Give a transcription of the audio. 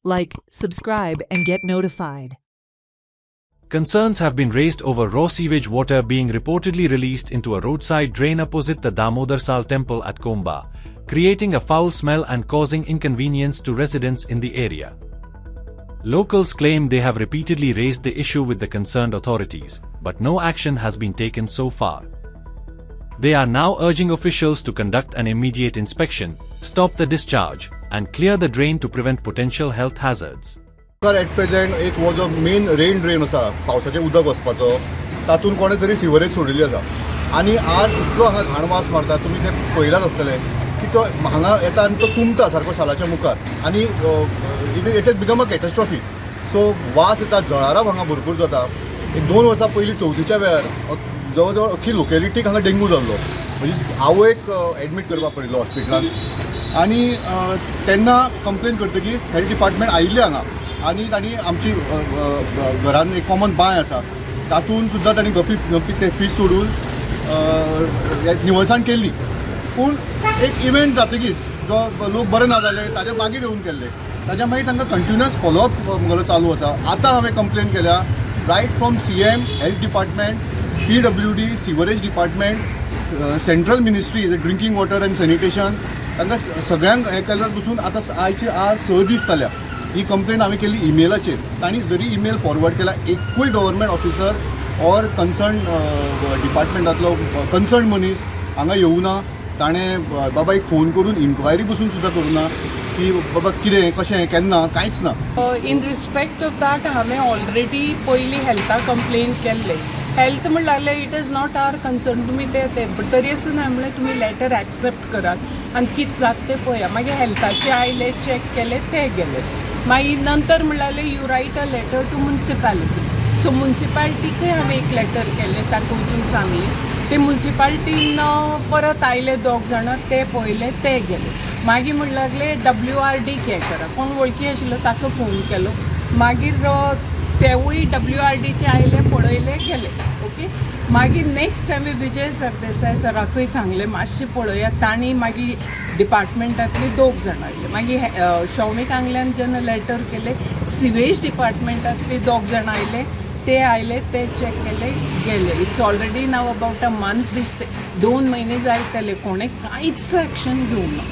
like, subscribe, and get notified. Concerns have been raised over raw sewage water being reportedly released into a roadside drain opposite the Damodarsal temple at Komba, creating a foul smell and causing inconvenience to residents in the area. Locals claim they have repeatedly raised the issue with the concerned authorities, but no action has been taken so far. They are now urging officials to conduct an immediate inspection, stop the discharge, and clear the drain to prevent potential health hazards. At present, एक हो जो main rain drain आसा पावसाचें उदक वचपाचो तातून कोणे तरी सिवरेज सोडिल्ली आसा आनी आज इतलो हांगा घाण वास मारता तुमी ते पळयलाच आसतले की तो हांगा येता आनी तो तुंबता सारको सालाच्या मुखार आनी it is become a catastrophe so वास येता जळारां हांगा भरपूर जाता. एक 2 वर्सां पयलीं चवथीच्या वेळार जवळ जवळ अख्खी लोकेलिटीक हांगा डेंगू जाल्लो म्हणजे आवयक एडमीट करपाक पडिल्लो हॉस्पिटलांत आनी तेन्ना कंप्लेन करतकीच हेल्थ डिपार्टमेंट आयिल्ले हांगा आनी तांणी आमची घरान एक कॉमन बांय आसा तातूंत सुद्दां तांणी गप्पी ते फीश सोडून निवळसाण केल्ली पूण एक इव्हेंट जातकीच जो लोक बरे ना जाले ताजे मागीर येवन केल्ले ताज्या मागीर तांकां कंटिन्युअस फॉलोअप म्हजो चालू आसा. आतां हांवें कंप्लेन केल्या right from CM, health department, PWD, sewerage department, central ministry drinking water and sanitation तांकां सगळ्यांक हें केल्यार पसून आतां आज 6 दीस जाल्या. ही कंप्लेन हांवें केली ईमेलाचेर तांणी जरी ईमेल फॉरवर्ड केला एकूय गव्हर्मेंट ऑफिसर ऑर कन्सर्न डिपार्टमेंटांतलो कन्सर्न मनीस हांगा येवना. ताणें बाबा एक फोन करून इन्क्वायरी बसून सुद्दां करूना की बाबा कितें कशें केन्ना कांयच ना. इन रिस्पेक्ट ऑफ दॅट हांवें ऑलरेडी पयलीं हेल्था कंप्लेन केल्ले. हेल्थ म्हणल्यार it is not our concern तुमी ते बट तरी आसतना हांवें म्हणलें तुमी लेटर एक्सेप्ट करात आनी कितें जाता तें पळया. मागीर हेल्थाचे आयले चॅक केले ते गेले मागीर नंतर म्हणलें you write a letter to municipality. So मुन्सिपालिटीकय हांवें एक लेटर केलें ताका वचून सांगलें ते मुन्सिपालिटीन परत आयले 2 जाणां ते पळयले ते गेले. मागीर म्हणूं लागले WRD हें करा कोण वळखी आशिल्लो ताका फोन केलो मागीर तेवूय WRDचे आयले पळयले गेले. ओके मागीर नेक्स्ट हांवें विजय सरदेसाय सराकूय सांगलें मातशें पळयात. तांणी मागीर डिपार्टमेंटांतली 2 जाणां आयले मागीर शौमिक आंगल्यान जेन्ना लेटर केले सिवेज डिपार्टमेंटांतली 2 जाणां आयले ते चॅक केले गेले. It's already now about a month दिसते 2 महिने जायतले कोणें कांयच एक्शन घेवना.